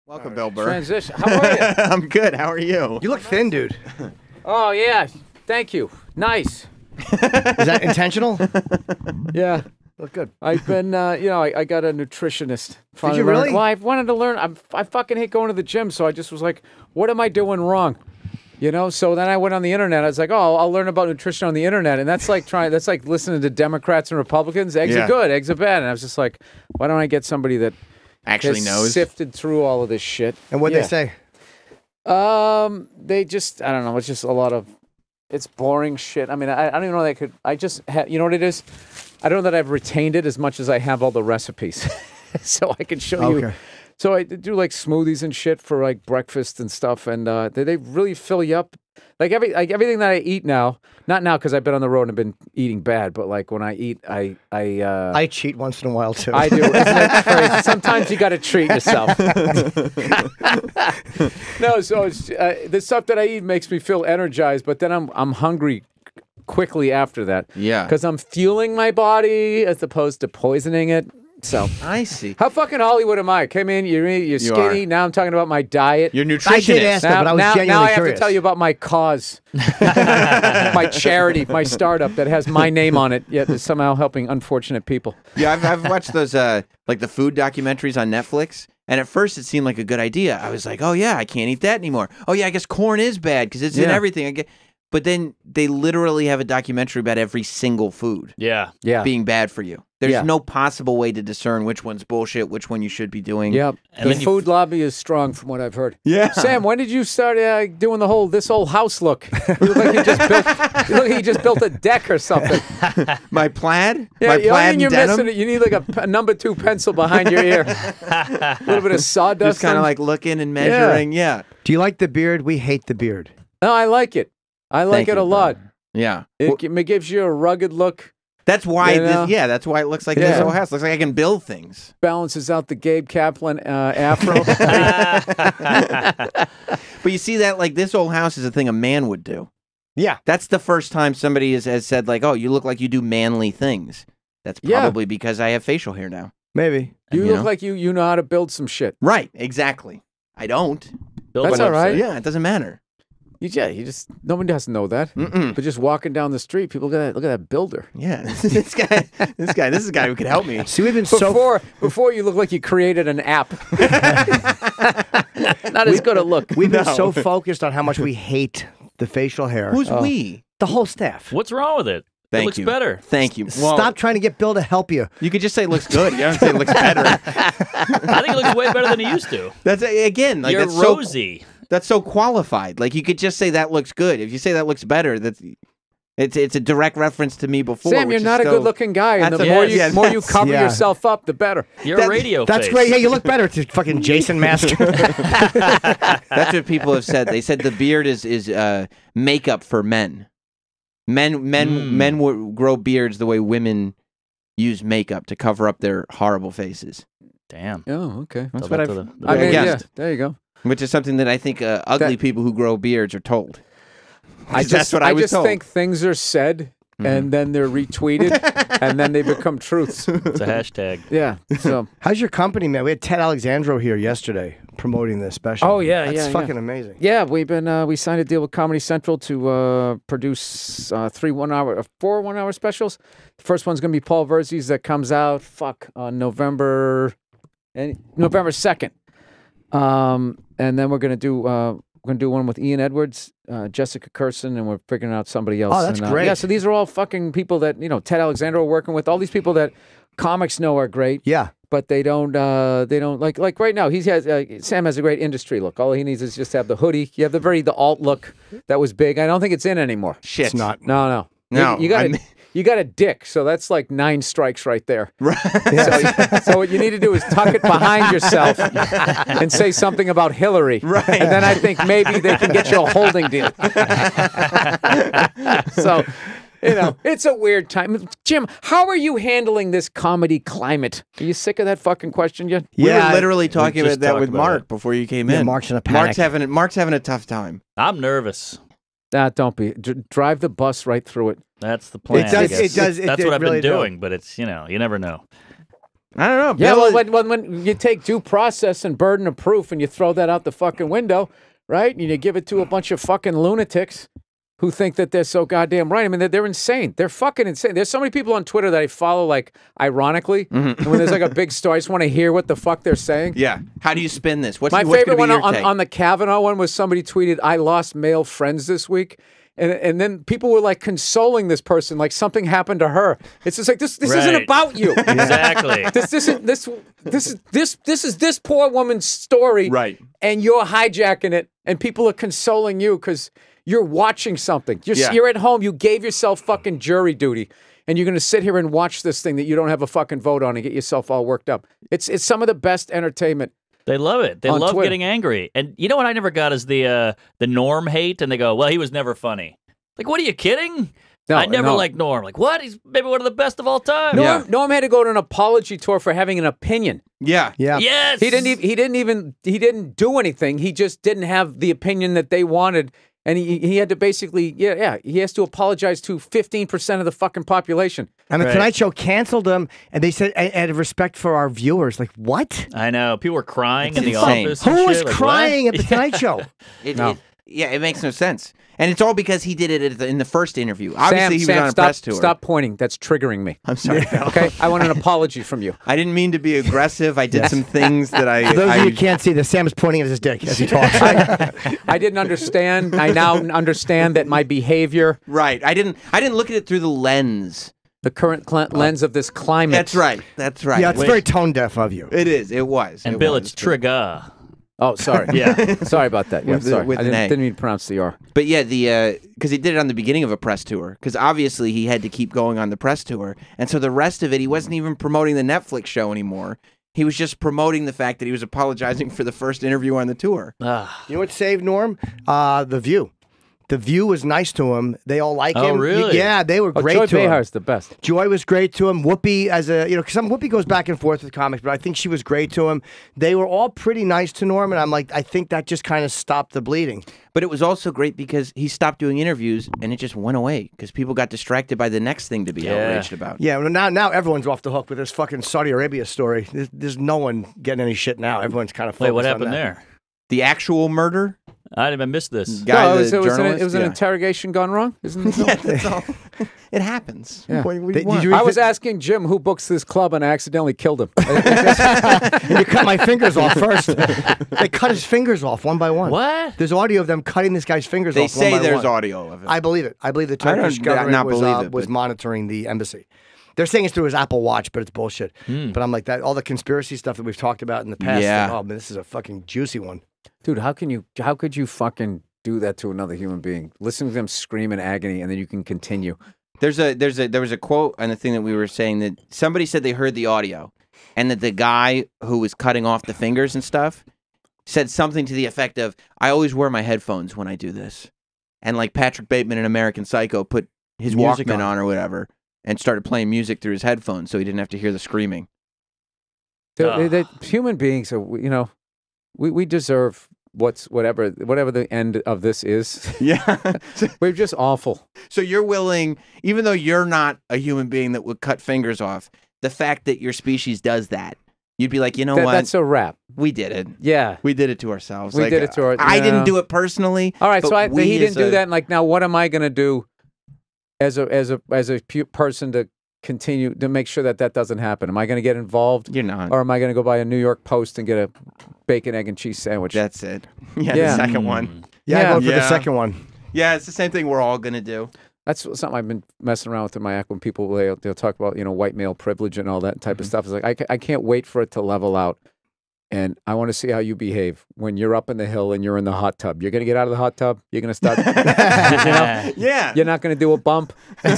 Welcome, Bill Burr. Transition. How are you? I'm good. How are you? You look thin, dude. Oh, yeah. Thank you. Nice. Is that intentional? Yeah. Look good. I've been, you know, I got a nutritionist. Did you really? Well, I wanted to learn. I fucking hate going to the gym, so I just was like, what am I doing wrong? You know, so then I went on the internet. I was like, oh, I'll learn about nutrition on the internet. And that's like listening to Democrats and Republicans. Eggs are good, eggs are bad. And I was just like, why don't I get somebody that Actually knows. Sifted through all of this shit. And what'd they say? They just, I don't know. It's just a lot of, it's boring shit. I mean, I don't even know that I could, I just, you know what it is? I don't know that I've retained it as much as I have all the recipes. So I can show you. So I do like smoothies and shit for like breakfast and stuff. And they really fill you up. Like everything that I eat now, not now because I've been on the road and I've been eating bad, but like when I eat, I cheat once in a while too. I do. Isn't that crazy? Sometimes you got to treat yourself. No, so it's, the stuff that I eat makes me feel energized, but then I'm hungry quickly after that. Yeah. Because I'm fueling my body as opposed to poisoning it. So I see. How fucking Hollywood am I? Came in, you're skinny. Now I'm talking about my diet. You're nutritionist. I did ask that, but I was genuinely now I have curious. to tell you about my cause, my charity, my startup that has my name on it, yet is somehow helping unfortunate people. Yeah, I've watched those like the food documentaries on Netflix, and at first it seemed like a good idea. I was like, oh yeah, I can't eat that anymore. Oh yeah, I guess corn is bad because it's in everything. But then they literally have a documentary about every single food. Yeah. Being bad for you. There's no possible way to discern which one's bullshit, which one you should be doing. Yep. And the food lobby is strong from what I've heard. Yeah. Sam, when did you start doing this whole house look? You look like you just built a deck or something. My plaid? Yeah, My plaid and you're denim? missing it. You need like a number 2 pencil behind your ear. A little bit of sawdust. Just kind of like looking and measuring. Yeah. Do you like the beard? We hate the beard. No, I like it. I like it a lot. Yeah. It gives you a rugged look. That's why, You know? that's why it looks like this whole house. Looks like I can build things. Balances out the Gabe Kaplan afro. But you see that, like, this whole house is a thing a man would do. Yeah. That's the first time somebody has said, like, oh, you look like you do manly things. That's probably because I have facial hair now. Maybe. You look like you know how to build some shit. Right, exactly. I don't. That's all right. Yeah, it doesn't matter. You just nobody has to know that. But just walking down the street, people look at that builder. Yeah, this guy is a guy who could help me. See, we've been before you look like you created an app. Not as good a look. We've been so focused on how much we hate the facial hair. Who's we? The whole staff. What's wrong with it? Thank it looks you. better. Thank you. Well, Stop trying to get Bill to help you. You could just say it looks good. You don't say it looks better. I think it looks way better than it used to. That's again. Like, You're that's rosy. That's so qualified. Like, you could just say that looks good. If you say that looks better, it's a direct reference to me before. Sam, you're not a good-looking guy, and the more you cover yourself up, the better. You're a radio That's face. great. Yeah, you look better to fucking Jason Master. That's what people have said. They said the beard is makeup for men. Men would grow beards the way women use makeup to cover up their horrible faces. Damn. Oh, okay. That's what I mean, guessed. There you go. Which is something that I think ugly people who grow beards are told. That's what I was told. Think things are said and then they're retweeted and then they become truths. It's a hashtag. Yeah. So how's your company, man? We had Ted Alexandro here yesterday promoting this special. Oh yeah, that's fucking amazing. Yeah, we've been we signed a deal with Comedy Central to produce 4 1-hour specials. The first one's gonna be Paul Verzi's that comes out on November 2nd. And then we're gonna do one with Ian Edwards, Jessica Curson, and we're figuring out somebody else. Oh, that's great. Yeah, so these are all fucking people that Ted Alexandro we're working with. All these people that comics know are great. Yeah, but they don't like right now. Sam has a great industry look. All he needs is just have the hoodie. You have the alt look that was big. I don't think it's in anymore. Shit, it's not. No. You got a dick, so that's like 9 strikes right there. Right. So what you need to do is tuck it behind yourself and say something about Hillary. Right. And then I think maybe they can get you a holding deal. So, it's a weird time. Jim, how are you handling this comedy climate? Are you sick of that fucking question yet? We were literally talking about that with Mark before you came in. Mark's in a panic. Mark's having a tough time. I'm nervous. Don't be. Drive the bus right through it. That's the plan. It does. That's what I've really been doing, but it's, you never know. I don't know. Yeah, Bill, well, when you take due process and burden of proof and you throw that out the fucking window, right? And you give it to a bunch of fucking lunatics who think that they're so goddamn right. I mean, they're insane. They're fucking insane. There's so many people on Twitter that I follow, like, ironically. And when there's like a big story, I just want to hear what the fuck they're saying. yeah. How do you spin this? What's My what's favorite gonna be one your take? on the Kavanaugh one was somebody tweeted, "I lost male friends this week." And then people were like consoling this person, like something happened to her. It's just like this isn't Right. about you. Exactly. This isn't this is this poor woman's story, Right. and you're hijacking it, and people are consoling you because you're watching something. You're at home. You gave yourself fucking jury duty, and you're going to sit here and watch this thing that you don't have a fucking vote on and get yourself all worked up. It's some of the best entertainment. They love it. They On love Twitter. getting angry. And you know what I never got is the Norm hate, and they go, "Well, he was never funny." Like, what are you kidding? No, I never no. liked Norm. Like, what? He's maybe one of the best of all time. Norm had to go to an apology tour for having an opinion. Yeah. Yeah. Yes. He didn't do anything. He just didn't have the opinion that they wanted. And he had to basically, he has to apologize to 15% of the fucking population. And the Right. Tonight Show canceled them, and they said, out of respect for our viewers, like, what? I know. People were crying in the insane. office. and Who was shit. Like, crying what? at the Tonight Show? It makes no sense. And it's all because he did it in the first interview. Obviously, he was on a press tour. Stop pointing. That's triggering me. I'm sorry, Bill. Okay? I want an apology from you. I didn't mean to be aggressive. I did some things that I. For those of you I who can't see this, Sam is pointing at his dick as he talks. I didn't understand. I now understand that my behavior, right. I didn't look at it through the lens. the current lens of this climate. That's right. That's right. Yeah, it's very tone deaf of you. It is. It was. And it Bill, was. it's trigger. Oh, sorry. Yeah. Sorry about that. Yeah, With the- sorry. with I an A. didn't mean to pronounce the R. But yeah, because he did it on the beginning of a press tour. Because obviously he had to keep going on the press tour, and so the rest of it, he wasn't even promoting the Netflix show anymore. He was just promoting the fact that he was apologizing for the first interview on the tour. Ah. You know what saved Norm? The View. The View was nice to him. They all like Oh, him. really? Yeah, they were great Joy to him. Behar's the best. Joy was great to him. Whoopi, because Whoopi goes back and forth with comics, but I think she was great to him. They were all pretty nice to Norm, and I'm like, I think that just kind of stopped the bleeding. But it was also great because he stopped doing interviews, and it just went away because people got distracted by the next thing to be outraged about. Yeah, well, now everyone's off the hook with this fucking Saudi Arabia story. There's no one getting any shit now. Everyone's kind of focused Wait, what on happened that. there? The actual murder I didn't even miss this. guy, No, the journalist. it was an yeah. interrogation gone wrong, isn't it? Yeah, that's all. It happens. Yeah. What do you Did want? you I was asking Jim who books this club, and I accidentally killed him. And you cut my fingers off first. They cut his fingers off one by one. What? There's audio of them cutting this guy's fingers They off one say by there's one. audio of it. I believe it. I believe the I don't Turkish government not was, believe it, was but- monitoring the embassy. They're saying it's through his Apple Watch, but it's bullshit. But I'm like, that all the conspiracy stuff that we've talked about in the past. Yeah. Like, oh, man, this is a fucking juicy one. Dude, how could you fucking do that to another human being? Listen to them scream in agony, and then you can continue. There was a quote on the thing that we were saying that somebody said they heard the audio, and that the guy who was cutting off the fingers and stuff said something to the effect of, "I always wear my headphones when I do this," and like Patrick Bateman in American Psycho put his Music Walkman on. on or whatever and started playing music through his headphones so he didn't have to hear the screaming. Human beings are, we deserve whatever the end of this is. Yeah. We're just awful. So you're willing, even though you're not a human being that would cut fingers off, the fact that your species does that, you'd be like, you know what? That's a wrap. We did it. Yeah. We did it to ourselves. We did it to our- I yeah. didn't do it personally. All right, but so we he didn't as do a- that. And like, now what am I going to do as a person to continue to make sure that doesn't happen? Am I going to get involved? You're not. Or am I going to go buy a New York Post and get a bacon, egg, and cheese sandwich? That's it. Yeah, Yeah. the second one. Yeah, I Yeah. vote for Yeah. the second one. Yeah, it's the same thing we're all going to do. That's something I've been messing around with in my act when people they'll talk about white male privilege and all that type of stuff. It's like I can't wait for it to level out, and I want to see how you behave when you're up in the hill and you're in the hot tub. You're gonna get out of the hot tub. You're gonna start. Yeah. You're not gonna do a bump. Stay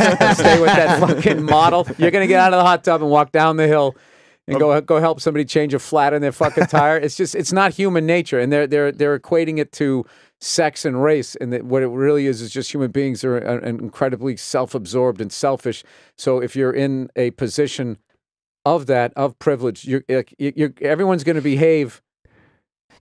with that fucking model. You're gonna get out of the hot tub and walk down the hill. And go help somebody change a flat in their fucking tire. It's not human nature, and they're equating it to sex and race, and what it really is just human beings are incredibly self-absorbed and selfish. So if you're in a position of privilege, you're everyone's going to behave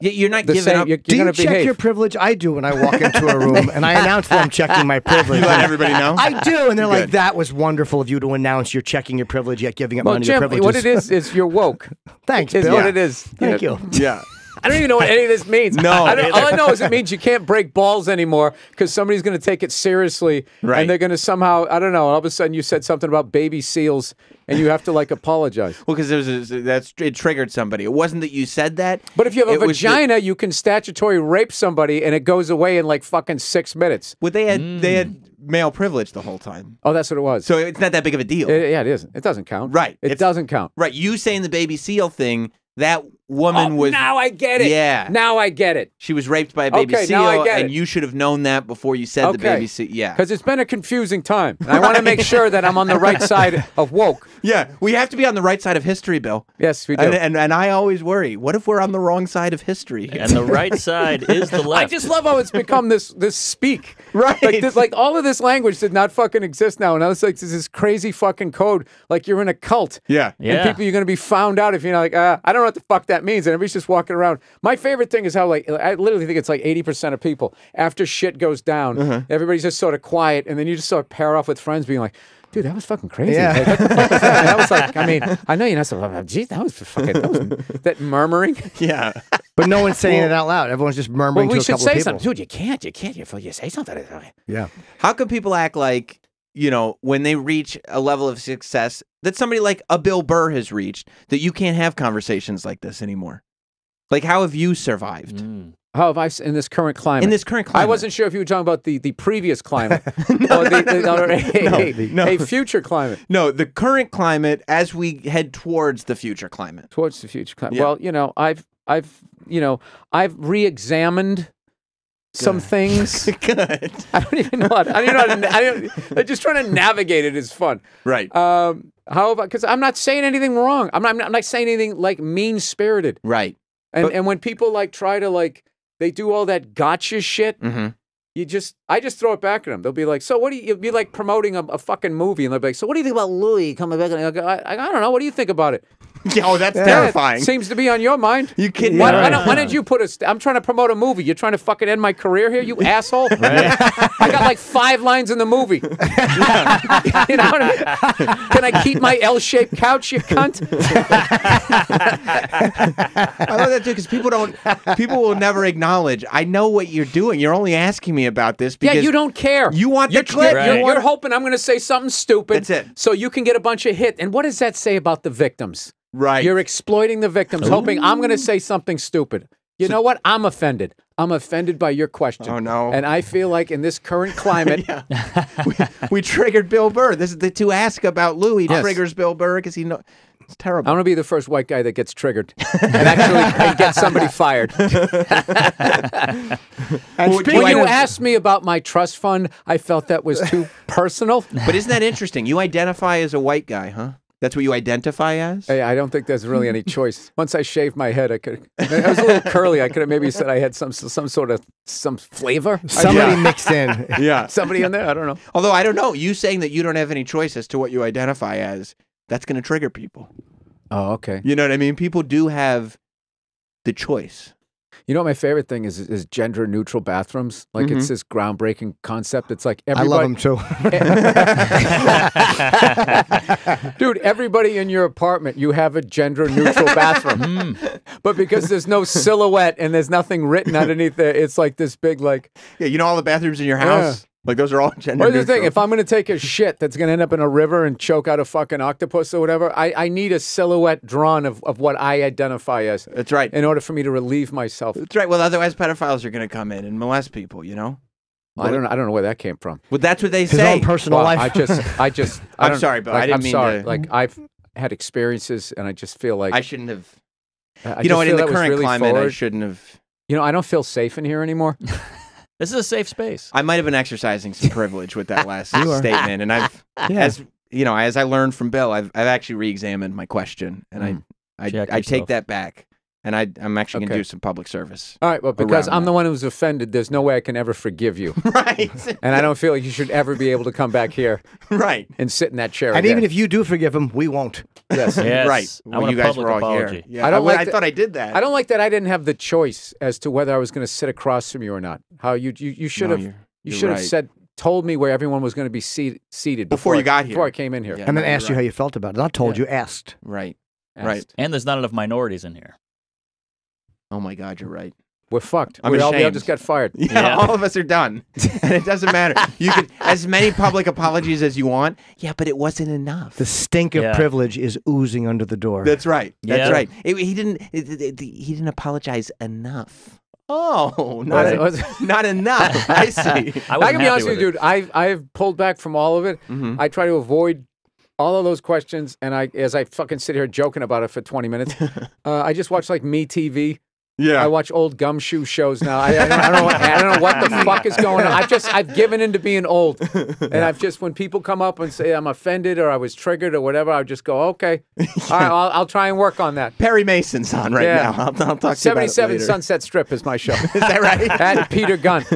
You're not the giving same. up. You're Do you gonna check behave. your privilege? I do when I walk into a room and I announce that I'm checking my privilege. You let everybody know? I do, and they're like, Good. "That was wonderful of you to announce you're checking your privilege yet giving up Well, none of Jim, your privileges." what it is you're woke. Thanks, Is Bill. what it is. Thank you. Yeah. I don't even know what any of this means. No, all neither. I know is it means you can't break balls anymore because somebody's going to take it seriously, Right. and they're going to somehow, I don't know, all of a sudden you said something about baby seals, and you have to like apologize. Well, because it triggered somebody. It wasn't that you said that. But if you have a It was vagina, you can statutory rape somebody, and it goes away in like fucking 6 minutes. Well, they had male privilege the whole time, Oh, that's what it was. so it's not that big of a deal. Yeah, it isn't. It doesn't count. Right. It doesn't count. Right. You saying the baby seal thing? That woman was. Now I get it. Yeah. Now I get it. She was raped by a baby Okay, seal, now I get and it. you should have known that before you said the Okay. baby seal. Yeah. Because it's been a confusing time. And I want to make sure that I'm on the right side of woke. Yeah. We have to be on the right side of history, Bill. Yes, we do. And I always worry. What if we're on the wrong side of history? And the right side is the left. I just love how it's become this speak. Right. Like all of this language did not fucking exist now. And now it's like this crazy fucking code. Like you're in a cult. Yeah. And Yeah. people, you're going to be found out if you're like, I don't know what the fuck that means. And everybody's just walking around. My favorite thing is how, like, I literally think it's like 80% of people, after shit goes down, everybody's just sort of quiet. And then you just sort of pair off with friends being like, dude, that was fucking crazy. Yeah. Like, what the fuck was that? And I was like, I mean, I know you're not so, geez, that was that murmuring. Yeah. But no one's saying it out loud. Everyone's just Well, murmuring we to a should couple say of people. something. Dude, you can't. You say something. Yeah. How can people act like, when they reach a level of success that somebody like a Bill Burr has reached, that you can't have conversations like this anymore? Like, how have you survived How have I, in this current climate? in this current climate? I wasn't sure if you were talking about the previous climate or a future climate. No, the current climate as we head towards the future climate. Towards the future climate. Yeah. Well, I've re-examined some things. Good. I don't even know. I'm just trying to navigate it is fun. Right. Because I'm not saying anything wrong. I'm not saying anything like mean-spirited. Right. And when people like try to like, they do all that gotcha shit. Mm-hmm. I just throw it back at them. They'll be like, so what do you'd be like promoting a fucking movie, and they'll be like, so what do you think about Louis coming back? And I go, I don't know. What do you think about it? Oh, that's terrifying. Seems to be on your mind. You kidding me? Why did you put I'm trying to promote a movie. You're trying to fucking end my career here, you asshole. I got like 5 lines in the movie. You know what I mean? Can I keep my L-shaped couch, you cunt? I love that too, because people will never acknowledge. I know what you're doing. You're only asking me about this because Yeah, you don't care. You want you're, the clip. You're, Right. you're hoping I'm going to say something stupid. That's it. So you can get a bunch of hit. And what does that say about the victims? Right. You're exploiting the victims, hoping I'm going to say something stupid. You know what? I'm offended. I'm offended by your question. Oh, no. And I feel like in this current climate, we triggered Bill Burr. This is to ask about Louis Yes. triggers Bill Burr because he knows it's I terrible. want to be the first white guy that gets triggered and actually get somebody fired. And When you asked me about my trust fund, I felt that was too personal. But isn't that interesting? You identify as a white guy, huh? That's what you identify as? Hey, I don't think there's really any choice. Once I shaved my head, I was a little curly. I could have maybe said I had some sort of flavor. somebody mixed in. Yeah. Somebody in there. I don't know. Although I don't know. You saying that you don't have any choice as to what you identify as, that's going to trigger people. Oh, okay. You know what I mean? People do have the choice. You know what my favorite thing is gender neutral bathrooms. Like it's this groundbreaking concept. It's like I everybody. love them too. Dude, everybody in your apartment, you have a gender neutral bathroom. But because there's no silhouette and there's nothing written underneath there, it's like this big like. Yeah, you know all the bathrooms in your house? Like those are all gender Here's the neutral. thing: if I'm going to take a shit that's going to end up in a river and choke out a fucking octopus or whatever, I need a silhouette drawn of what I identify as. That's right. In order for me to relieve myself. That's right. Well, otherwise pedophiles are going to come in and molest people, you know? I don't know where that came from. Well, that's what they His say. own personal Well, life. I'm sorry, Bill. I didn't I'm mean sorry. to. Like I've had experiences, and I just feel like I shouldn't have. I You know just what? feel In the that was current really climate, I forward. shouldn't have. You know, I don't feel safe in here anymore. This is a safe space. I might have been exercising some privilege with that last You are. statement, and I've, as I learned from Bill, I've actually re-examined my question, and I Check take yourself. that back. and I'm actually going to do some public service. All right, well, because I'm the one who's offended, there's no way I can ever forgive you. Right. And I don't feel like you should ever be able to come back here right. and sit in that chair And again. even if you do forgive him, we won't. Yes. Right. I want you a guys public were all apology. here. Yeah, I thought I did that. I don't like that I didn't have the choice as to whether I was going to sit across from you or not. How you should have told me where everyone was going to be seated before you got here. Before I came in here. Yeah, and then asked you how you felt about it. Not told you, asked. Right. Asked. Right. And there's not enough minorities in here. Oh my God, you're right. We're fucked. I'm we all ashamed. just got fired. Yeah, all of us are done. And it doesn't matter. You can as many public apologies as you want. Yeah, but it wasn't enough. The stink of privilege is oozing under the door. That's right. That's Yeah. right. He didn't apologize enough. Oh, not enough. I see. I can be honest with you, dude. I've pulled back from all of it. I try to avoid all of those questions, and as I fucking sit here joking about it for 20 minutes, I just watch like Me TV. Yeah, I watch old gumshoe shows now. I don't know what the fuck is going on. I've given into being old, and I've just when people come up and say I'm offended or I was triggered or whatever, I just go okay. All right, I'll try and work on that. Perry Mason's on right now. I'll talk to you about it 77 later. Sunset Strip is my show. Is that right? And Peter Gunn.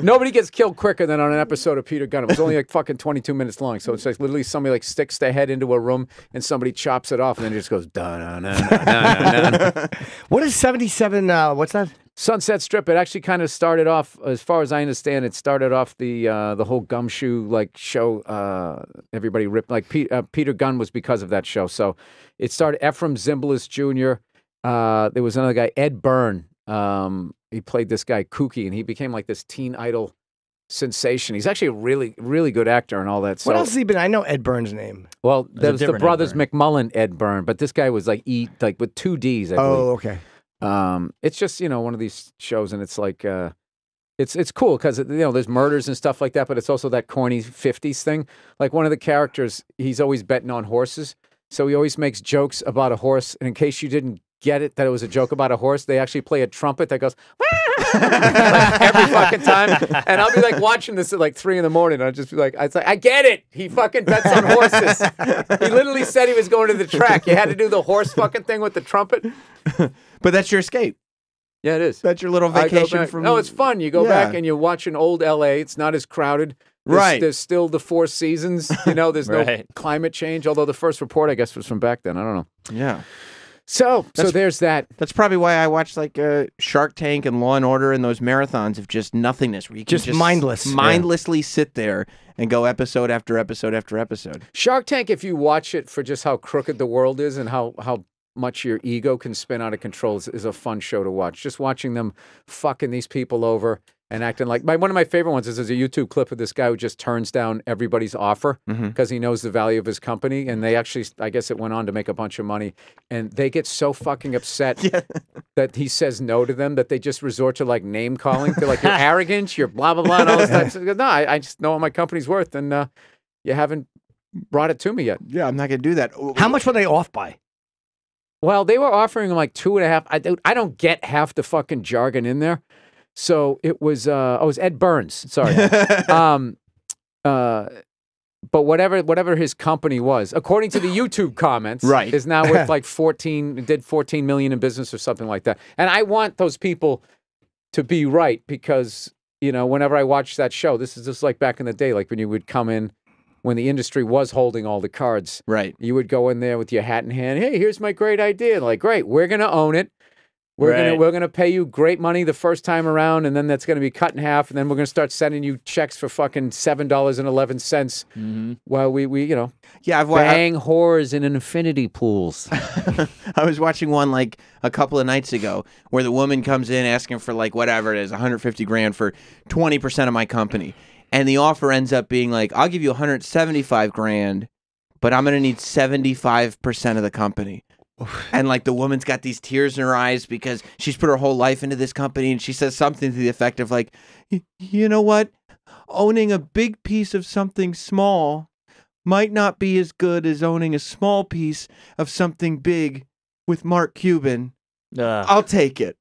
Nobody gets killed quicker than on an episode of Peter Gunn. It was only like fucking 22 minutes long, so it's like literally somebody like sticks their head into a room and somebody chops it off, and then it just goes dun. What is 77? What's that? Sunset Strip. It actually kind of started off, as far as I understand, it started off the whole gumshoe like show. Everybody ripped like Peter Gunn was because of that show. So it started. Ephraim Zimbalist Jr. There was another guy, Ed Byrne. He played this guy Kooky, and he became like this teen idol sensation. He's actually a really, really good actor and all that. So, what else has he been? I know Ed Byrne's name. Well, there was the different brothers Ed McMullen, Ed Byrne, but this guy was like with two D's. I believe. Oh, okay. It's just one of these shows, and it's like it's cool because there's murders and stuff like that, but it's also that corny 50s thing. Like one of the characters, he's always betting on horses, so he always makes jokes about a horse. And in case you didn't get it that it was a joke about a horse, they actually play a trumpet that goes like every fucking time. And I'll be like watching this at like 3 a.m. and I'll just be like, I get it. He fucking bets on horses. He literally said he was going to the track. You had to do the horse fucking thing with the trumpet. But that's your escape. Yeah, it is. That's your little vacation from. No, it's fun. You go back and you watch an old LA. It's not as crowded. There's still the 4 seasons. There's no climate change. Although the first report, I guess, was from back then. I don't know. Yeah. So there's that. That's probably why I watch like Shark Tank and Law and Order and those marathons of just nothingness, where you can just mindlessly sit there and go episode after episode after episode. Shark Tank, if you watch it for just how crooked the world is and how much your ego can spin out of control, is a fun show to watch. Just watching them fucking these people over and acting like one of my favorite ones is there's a YouTube clip of this guy who just turns down everybody's offer because he knows the value of his company, and they actually, I guess it went on to make a bunch of money, and they get so fucking upset that he says no to them that they just resort to like name calling. They're like, you're arrogant, you're blah blah blah, and all this stuff. So, no, I just know what my company's worth, and you haven't brought it to me yet. Yeah, I'm not gonna do that. How much were they off by? Well, they were offering him like 2.5. I don't get half the fucking jargon in there. So it was it was Ed Burns. Sorry. But whatever his company was, according to the YouTube comments, is now worth like 14 million in business or something like that. And I want those people to be right because, whenever I watch that show, this is just like back in the day, like when you would come in when the industry was holding all the cards. Right. You would go in there with your hat in hand. Hey, here's my great idea. Like, great, we're going to own it. We're gonna pay you great money the first time around, and then that's gonna be cut in half, and then we're gonna start sending you checks for fucking $7.11 while we I've bang whores in infinity pools. I was watching one like a couple of nights ago where the woman comes in asking for like whatever it is, 150 grand for 20% of my company, and the offer ends up being like, I'll give you 175 grand, but I'm gonna need 75% of the company. And like the woman's got these tears in her eyes because she's put her whole life into this company, and she says something to the effect of like, you know what? Owning a big piece of something small might not be as good as owning a small piece of something big with Mark Cuban. I'll take it.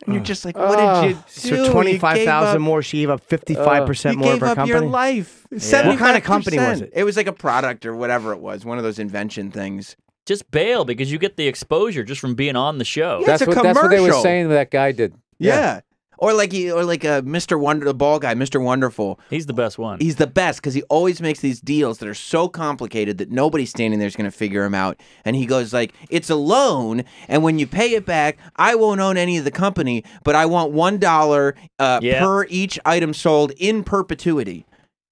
And you're just like, what did you do? So 25,000 more. She gave up 55% more of her company. You gave up your life. What kind of company was it? It was like a product or whatever it was, one of those invention things. just bail because you get the exposure just from being on the show. Yeah, That's it's a what they were commercial. saying that guy did. Yeah. Or like Mr. Wonder, the ball guy, Mr. Wonderful. He's the best one. He's the best because he always makes these deals that are so complicated that nobody standing there is going to figure them out. And he goes like, it's a loan, and when you pay it back, I won't own any of the company, but I want $1 per each item sold in perpetuity.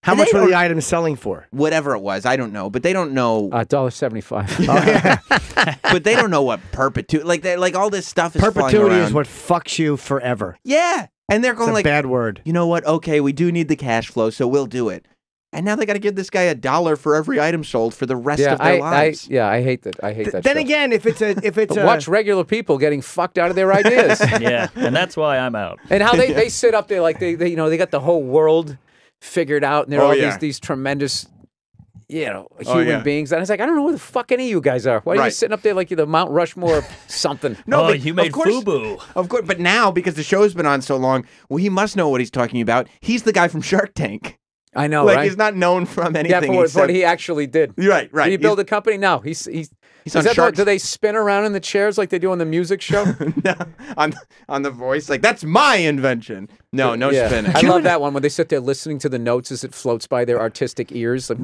How much were the items selling for? Whatever it was, I don't know, but they don't know. $1.75. But they don't know what perpetuity, like all this stuff is Perpetuity flying around. is what fucks you forever. Yeah, and they're going It's a like, bad word. you know what? Okay, we do need the cash flow, so we'll do it. And now they got to give this guy $1 for every item sold for the rest of their lives. I hate that. I hate that. Then show. again, if it's a Watch regular people getting fucked out of their ideas. Yeah, and that's why I'm out. And how they sit up there like they they got the whole world figured out, and they're all these tremendous, human beings. And I was like, I don't know who the fuck any of you guys are. Why are you sitting up there like you're the Mount Rushmore of something? No, but you made of course, FUBU. Of course, but now because the show's been on so long, well, he must know what he's talking about. He's the guy from Shark Tank. I know, like right? he's not known from anything. Yeah, for what he actually did. Right. Did he build a company? No, he's on that Shark do they spin around in the chairs like they do on the music show? No, on the voice, like that's my invention. No spinning. I love that one when they sit there listening to the notes as it floats by their artistic ears. Like,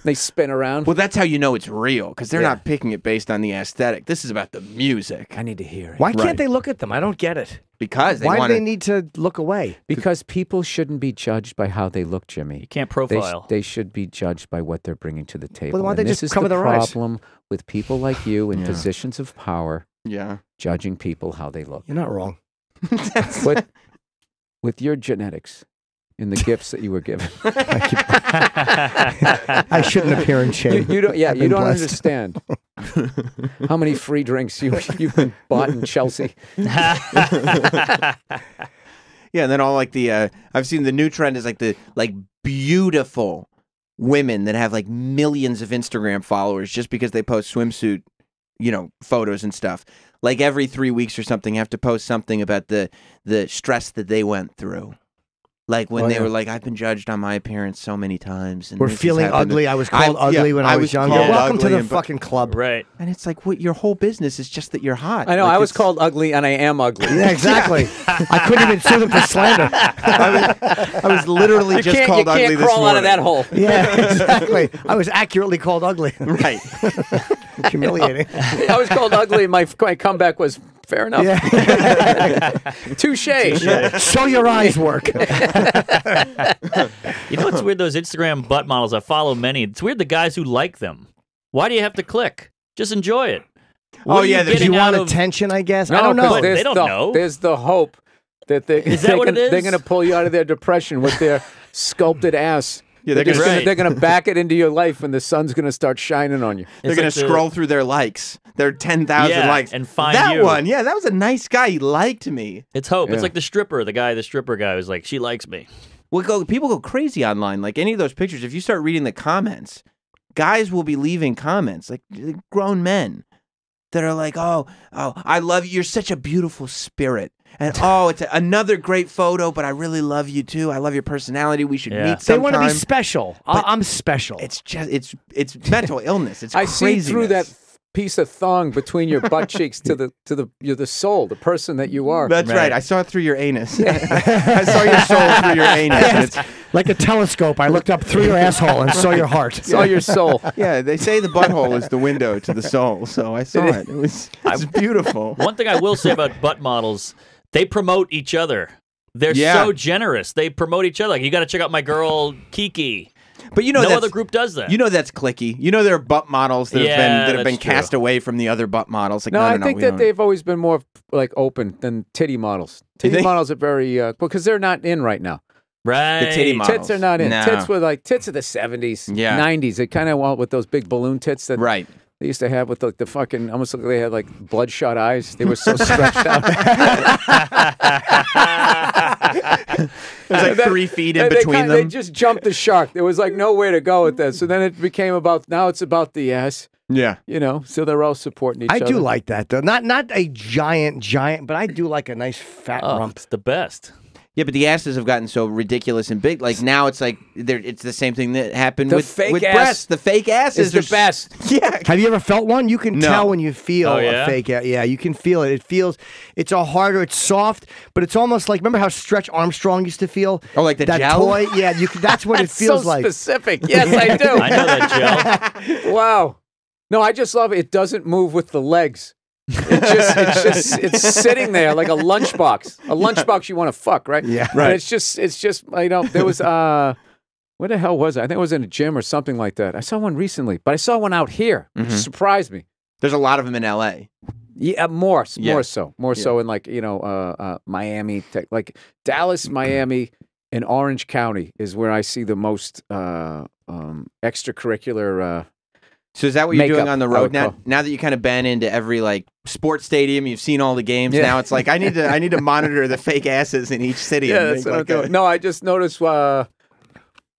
they spin around. Well, that's how you know it's real because they're not picking it based on the aesthetic. This is about the music. I need to hear it. Why can't they look at them? I don't get it. Because why do they need to look away? Because people shouldn't be judged by how they look, Jimmy. You can't profile. They should be judged by what they're bringing to the table. Well, why don't they this just is cover the their eyes? problem with people like you in positions of power. Yeah, judging people how they look. You're not wrong. With your genetics and the gifts that you were given, I shouldn't appear in shame. You don't. Yeah, you don't understand how many free drinks you've been bought in Chelsea. Yeah, and then all like the I've seen the new trend is like beautiful women that have like millions of Instagram followers just because they post swimsuit, photos and stuff. Like every 3 weeks or something, have to post something about the stress that they went through. Like when they were like, I've been judged on my appearance so many times. And we're feeling ugly. I was called ugly when I was younger. Welcome to the fucking club. Right. And it's like, your whole business is just that you're hot. I know. Like I was called ugly and I am ugly. Yeah, exactly. I couldn't even sue them for slander. I was literally just called ugly this morning. You can't crawl out of that hole. Yeah, exactly. I was accurately called ugly. Right. Humiliating. I was called ugly and my comeback was fair enough. Yeah. Touche. So your eyes work. You know what's weird? Those Instagram butt models, I follow many. It's weird the guys who like them. Why do you have to click? Just enjoy it. What you want attention, I guess? No, I don't know. They don't know. There's the hope that they're going to pull you out of their depression with their sculpted ass. Yeah, they're going to back it into your life and the sun's going to start shining on you. They're going to scroll through their likes. Their 10,000 likes. And find that you. one. Yeah, that was a nice guy. He liked me. It's hope. It's like the stripper guy who's like, she likes me. Well, people go crazy online. Like any of those pictures, if you start reading the comments, guys will be leaving comments, like grown men that are like, oh, I love you. You're such a beautiful spirit. And it's another great photo, but I really love you too. I love your personality. We should meet sometime. They want to be special. I'm special. It's just it's mental illness. It's I see through that piece of thong between your butt cheeks to the soul, the person that you are. That's right. I saw it through your anus. I saw your soul through your anus. Yes. Like a telescope, I looked up through your asshole and saw your heart. Saw your soul. Yeah, they say the butthole is the window to the soul, so I saw it. It's beautiful. One thing I will say about butt models, they promote each other. They're so generous. They promote each other. Like, you got to check out my girl Kiki. But no other group does that. That's cliquey. There are butt models that have been cast away from the other butt models. Like, I think that they've always been more like open than titty models. Titty models are very because they're not in right now. Right. The titty models. Tits are not in. No. Tits were like tits of the 70s, 90s. They kind of went with those big balloon tits that they used to have with the fucking, almost like they had like bloodshot eyes. They were so stretched out. There's like 3 feet in between them. They just jumped the shark. There was like nowhere to go with that. So then it became now it's about the ass. Yeah. So they're all supporting each other. I do like that though. Not a giant, but I do like a nice fat rump. It's the best. Yeah, but the asses have gotten so ridiculous and big. Like now, it's like it's the same thing that happened with breasts. The fake asses is the best. Yeah. Have you ever felt one? You can tell when you feel yeah? a fake ass. Yeah, you can feel it. It's a harder. It's soft, but it's almost like remember how Stretch Armstrong used to feel? Oh, like the that gel? toy. Yeah, that's what it feels so like. Specific. Yes, I do. I know that gel. Wow. No, I just love it. It doesn't move with the legs. It's sitting there like a lunchbox. A lunchbox you want to fuck, right? Yeah, right. And it's just there was where the hell was I? I think it was in a gym or something like that. I saw one recently, but I saw one out here, which surprised me. There's a lot of them in L.A. Yeah, more so in like Miami, like Dallas, Miami, and Orange County is where I see the most extracurricular. So is that what you're doing Makeup, on the road now? Now that you kind of been into every like sports stadium, you've seen all the games. Yeah. Now it's like I need to monitor the fake asses in each city. Yeah, that's what I'm doing. No, I just noticed when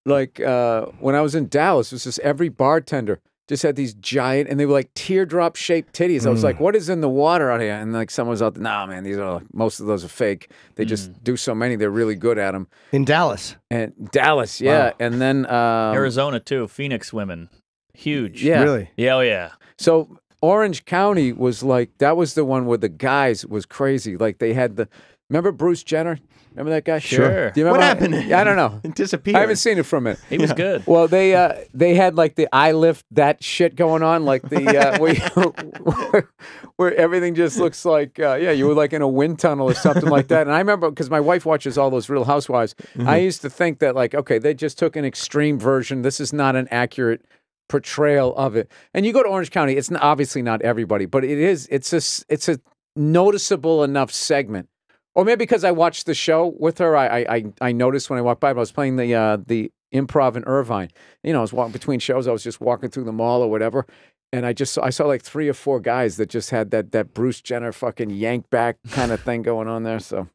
I was in Dallas, it was just every bartender just had these giant, and they were like teardrop shaped titties. I was like, what is in the water out here? And like someone was out there, nah, man, most of those are fake. They just do so many, they're really good at them. In Dallas. And Dallas, yeah. Wow. And then Arizona too, Phoenix women. Huge. Yeah. Really? Yeah, oh yeah. So Orange County was like, that was the one where the guys was crazy. Like they had remember Bruce Jenner? Remember that guy? Sure. Do you remember what happened? I don't know. It disappeared. I haven't seen it for a minute. He was good. Well, they had like the eye lift, that shit going on, like the where everything just looks like you were like in a wind tunnel or something like that. And I remember because my wife watches all those Real Housewives. I used to think that like, okay, they just took an extreme version. This is not an accurate portrayal of it. And you go to Orange County, it's obviously not everybody, but it's a noticeable enough segment. Or maybe because I watched the show with her, I noticed when I walked by. I was playing the Improv in Irvine. You know, I was walking between shows. I was just walking through the mall or whatever, and I saw like 3 or 4 guys that just had that Bruce Jenner fucking yank back kind of thing going on there. So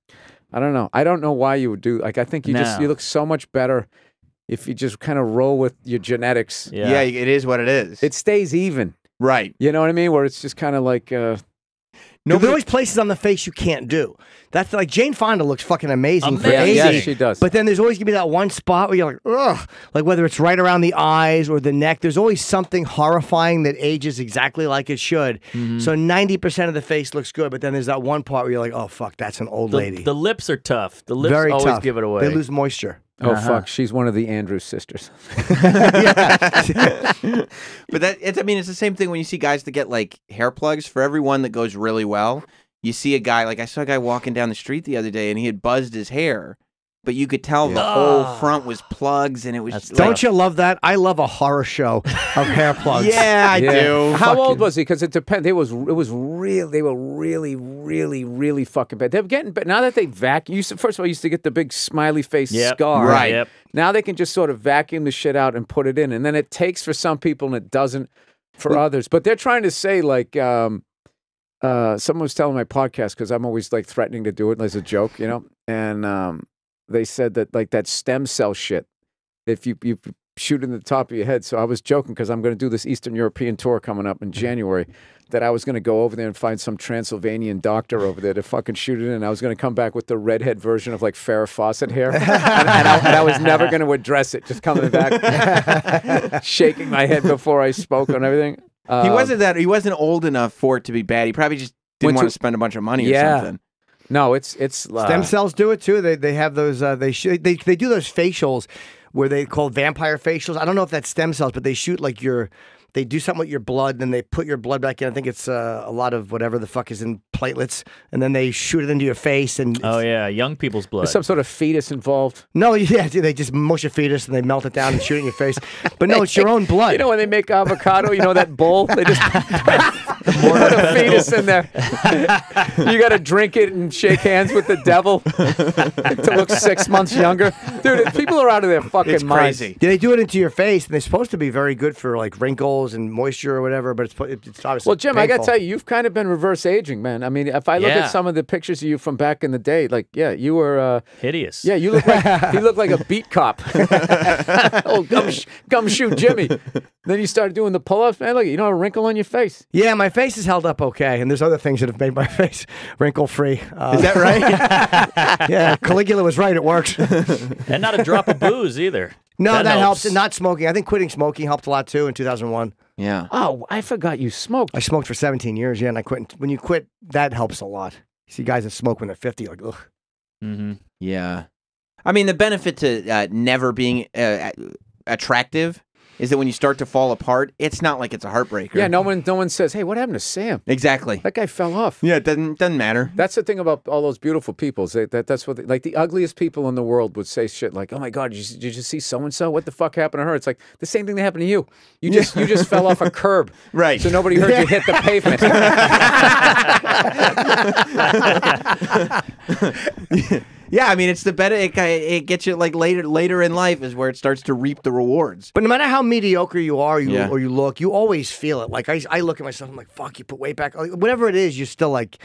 I don't know. I don't know why you would do. Like I think you look so much better if you just kind of roll with your genetics. Yeah, it is what it is. It stays even. Right. You know what I mean? Where it's just kind of like. There's always places on the face you can't do. That's like Jane Fonda looks fucking amazing for aging. Yeah, she does. But then there's always gonna be that one spot where you're like, ugh. Like whether it's right around the eyes or the neck, there's always something horrifying that ages exactly like it should. So 90% of the face looks good, but then there's that one part where you're like, oh fuck, that's an old lady. The lips are tough. The lips Very always tough. give it away. They lose moisture. Oh fuck, she's one of the Andrews sisters. But it's the same thing when you see guys that get like hair plugs. For every one that goes really well, you see a guy, like I saw a guy walking down the street the other day and he had buzzed his hair, but you could tell the whole front was plugs and it was just Don't you love that? I love a horror show of hair plugs. Yeah, I do. How old was he? Because it depends. They were really, really fucking bad. They're getting bad. Now that they vacuum, first of all, used to get the big smiley face scar. Right. Yep. Now they can just sort of vacuum the shit out and put it in. And then it takes for some people and it doesn't for others. But they're trying to say like, someone was telling my podcast, because I'm always like threatening to do it as a joke, you know? And they said that like that stem cell shit, if you shoot in the top of your head. So I was joking because I'm going to do this Eastern European tour coming up in January, that I was going to go over there and find some Transylvanian doctor over there to fucking shoot it in. I was going to come back with the redhead version of like Farrah Fawcett hair. and I was never going to address it, just coming back, shaking my head before I spoke on everything. He wasn't old enough for it to be bad. He probably just didn't want to spend a bunch of money or something. No, it's stem cells do it too. They have those they do those facials where they call vampire facials. I don't know if that's stem cells, but they shoot like they do something with your blood, then they put your blood back in. I think it's a lot of whatever the fuck is in platelets, and then they shoot it into your face. And oh yeah, young people's blood. There's some sort of fetus involved. No, yeah, they just mush a fetus and they melt it down and shoot it in your face. But no, it's your own blood. You know when they make avocado, you know that bowl? They just put a fetus in there. You got to drink it and shake hands with the devil to look 6 months younger. Dude, people are out of their fucking minds. Crazy. Yeah, they do it into your face, and they're supposed to be very good for like wrinkles and moisture or whatever, but it's obviously Well, Jim, painful. I got to tell you, you've kind of been reverse aging, man. I mean, if I look at some of the pictures of you from back in the day, like, yeah, you were... hideous. Yeah, you look like a beat cop. Oh, gumshoe Jimmy. Then you started doing the pull-ups, man. Look, you don't have a wrinkle on your face. Yeah, my face has held up okay, and there's other things that have made my face wrinkle-free. Is that right? Yeah, Caligula was right. It works. And not a drop of booze either. No, that helps. And not smoking. I think quitting smoking helped a lot too in 2001. Yeah. Oh, I forgot you smoked. I smoked for 17 years, yeah, and I quit. When you quit, that helps a lot. You see guys that smoke when they're 50, like, ugh. Mm-hmm. Yeah. I mean, the benefit to never being attractive is that when you start to fall apart, it's not like it's a heartbreaker. Yeah, no one says, "Hey, what happened to Sam?" Exactly. That guy fell off. Yeah, it doesn't matter. That's the thing about all those beautiful people. That's what like the ugliest people in the world would say shit like, "Oh my God, did you see so and so? What the fuck happened to her?" It's like the same thing that happened to you. You just fell off a curb, right? So nobody heard you hit the pavement. Yeah, I mean, it's the better. It gets you like later in life is where it starts to reap the rewards. But no matter how mediocre you are, or you look, you always feel it. Like I look at myself, I'm like, fuck, you put weight back. Like, whatever it is, you're still like,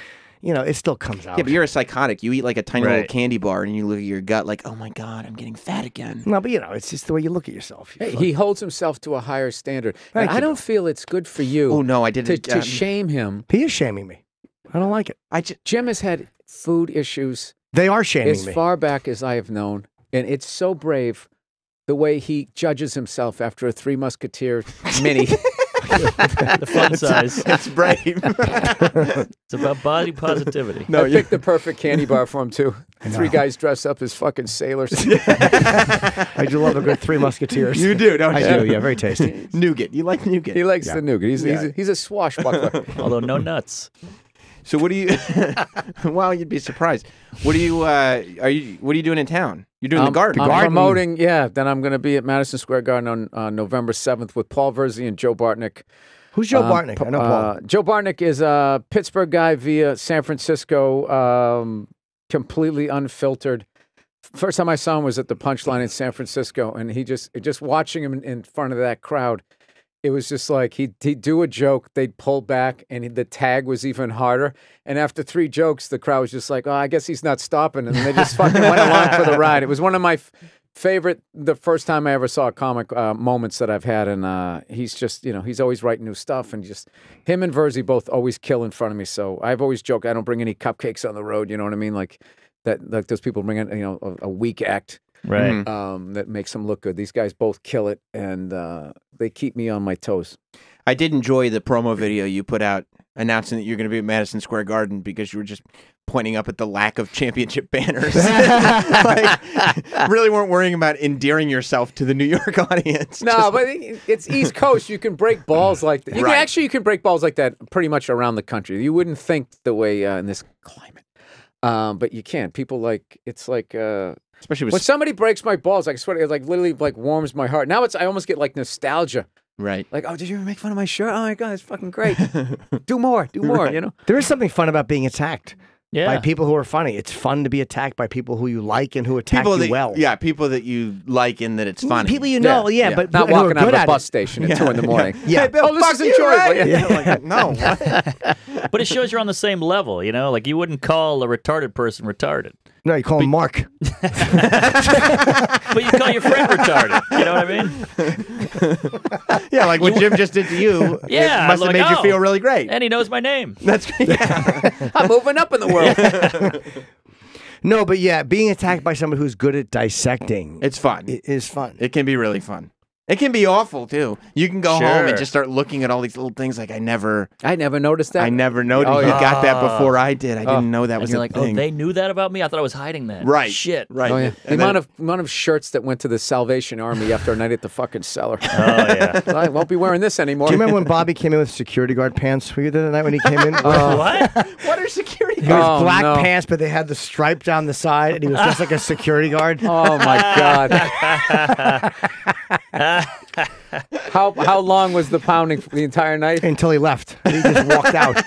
it still comes out. Yeah, but you're a psychotic. You eat like a tiny little candy bar, and you look at your gut like, oh my God, I'm getting fat again. No, but it's just the way you look at yourself. Hey, he holds himself to a higher standard. And I don't feel it's good for you. Oh no, I didn't to shame him. He is shaming me. I don't like it. Jim has had food issues. They are shaming as me. far back as I have known, and it's so brave the way he judges himself after a Three Musketeer mini. The fun size. It's brave. It's about body positivity. No, I picked the perfect candy bar for him too. Three guys dressed up as fucking sailors. I do love a good Three Musketeers. You do, don't you? I do, yeah, very tasty. Nougat. You like nougat? He likes the nougat. He's a swashbuckler. Although no nuts. So what do you? Well, you'd be surprised. What do you? What are you doing in town? You're doing the garden. I'm promoting. Yeah, then I'm going to be at Madison Square Garden on November 7th with Paul Verzi and Joe Bartnick. Who's Joe Bartnick? I know Paul. Joe Bartnick is a Pittsburgh guy via San Francisco, completely unfiltered. First time I saw him was at the Punchline in San Francisco, and he just watching him in front of that crowd. It was just like he'd do a joke, they'd pull back, and the tag was even harder. And after 3 jokes, the crowd was just like, "Oh, I guess he's not stopping," and they just fucking went along for the ride. It was one of my favorite, the first time I ever saw a comic moments that I've had, and he's just, he's always writing new stuff, and just him and Verzi both always kill in front of me. So I've always joked I don't bring any cupcakes on the road. You know what I mean? Like that, like those people bring in, a weak act. Right. That makes them look good. These guys both kill it, and they keep me on my toes. I did enjoy the promo video you put out announcing that you're going to be at Madison Square Garden because you were just pointing up at the lack of championship banners. Really weren't worrying about endearing yourself to the New York audience. No, but it's East Coast. You can break balls like that. You can break balls like that pretty much around the country. You wouldn't think the way in this climate. But you can. People it's like... Especially when somebody breaks my balls, I swear, it literally warms my heart. Now I almost get nostalgia. Right. Like, oh, did you ever make fun of my shirt? Oh my God, it's fucking great. Do more, Right. There is something fun about being attacked. Yeah. By people who are funny. It's fun to be attacked by people who you like and who attack you well. Yeah, people that you like and that it's funny. People you know, but not walking out of a bus station at 2 in the morning. Yeah. Hey, Bill, this is enjoyable. Right? No. But it shows you're on the same level, Like you wouldn't call a retarded person retarded. No, you call him Mark. But you call your friend retarded. You know what I mean? Yeah, like what Jim just did to you. Yeah, it must have made you feel really great. And he knows my name. That's I'm moving up in the world. No, but yeah, being attacked by someone who's good at dissecting. It's fun. It is fun. It can be really fun. It can be awful too. You can go home and just start looking at all these little things like I never noticed that. I never noticed. You got that before I did. I didn't know that was you're a like, thing. Oh, they knew that about me? I thought I was hiding that. Right. Shit. Right. Oh, yeah. The amount of shirts that went to the Salvation Army after a night at the fucking cellar. Oh, yeah. I won't be wearing this anymore. Do you remember when Bobby came in with security guard pants? Were you there the night when he came in? What? What are security He guards? was black pants, but they had the stripe down the side, and he was just like a security guard. Oh my God! How long was the pounding for the entire night? Until he left. He just walked out.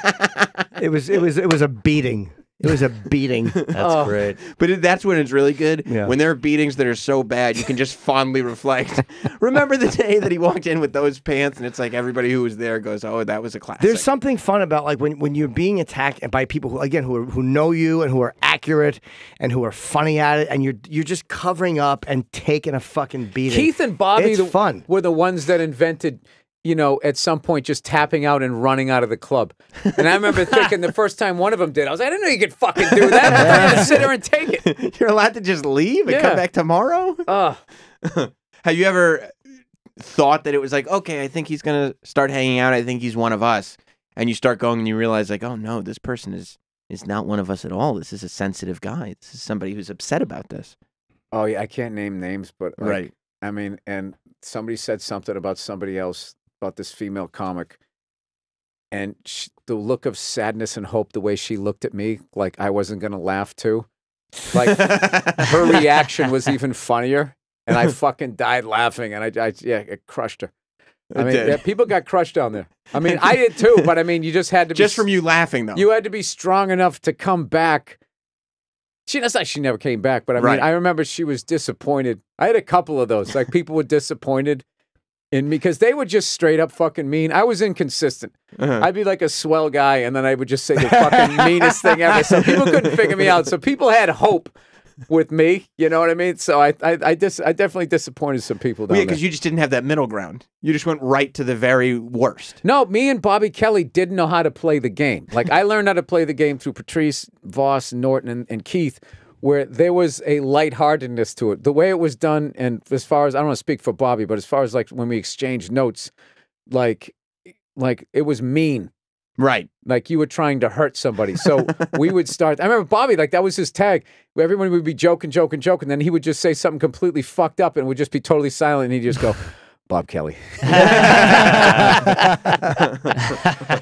It was a beating. It was a beating. That's great. But that's when it's really good. Yeah. When there are beatings that are so bad, you can just fondly reflect. Remember the day that he walked in with those pants, and it's like everybody who was there goes, "Oh, that was a classic." There's something fun about when you're being attacked by people who know you and who are accurate and who are funny at it, and you're just covering up and taking a fucking beating. Keith and Bobby It's fun. were the ones that invented at some point just tapping out and running out of the club. And I remember thinking the first time one of them did, I was like, I didn't know you could fucking do that. I thought I had to sit there and take it. You're allowed to just leave and come back tomorrow? Have you ever thought that it was like, okay, I think he's going to start hanging out. I think he's one of us. And you start going and you realize like, oh no, this person is not one of us at all. This is a sensitive guy. This is somebody who's upset about this. Oh yeah, I can't name names, but right. I mean, and somebody said something about somebody else, about this female comic, and the look of sadness and hope, the way she looked at me, like I wasn't going to laugh too. Like her reaction was even funnier, and I fucking died laughing, and it crushed her. I mean, people got crushed down there. I mean, I did too, but I mean, you just had to just from you laughing though. You had to be strong enough to come back. That's not she never came back, but I mean, I remember she was disappointed. I had a couple of those. Like people were disappointed in me because they were just straight up fucking mean. I was inconsistent. I'd be like a swell guy, and then I would just say the fucking meanest thing ever. So people couldn't figure me out. So people had hope with me, you know what I mean? So I definitely disappointed some people down there. Because you just didn't have that middle ground. You just went right to the very worst. No, me and Bobby Kelly didn't know how to play the game. Like I learned how to play the game through Patrice, Voss, Norton, and Keith, where there was a lightheartedness to it. The way it was done, and as far as, I don't want to speak for Bobby, but as far as like when we exchanged notes, like it was mean. Right. Like you were trying to hurt somebody. So we would start. I remember Bobby, like that was his tag. Everyone would be joking. Then he would just say something completely fucked up and would just be totally silent. And he'd just go, Bob Kelly.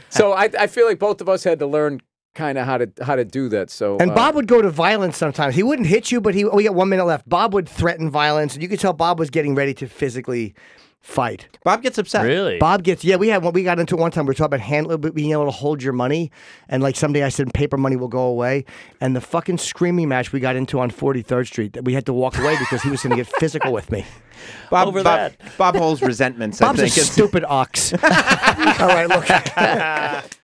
So I feel like both of us had to learn kind of how to do that. So and Bob would go to violence sometimes. He wouldn't hit you, but we got 1 minute left. Bob would threaten violence, and you could tell Bob was getting ready to physically fight. Bob gets upset. Really? Bob gets, we got into it one time. We were talking about being able to hold your money. And like someday I said, paper money will go away. And the fucking screaming match we got into on 43rd Street, that we had to walk away because he was going to get physical with me. Bob holds resentments. Bob's a stupid ox. All right, look.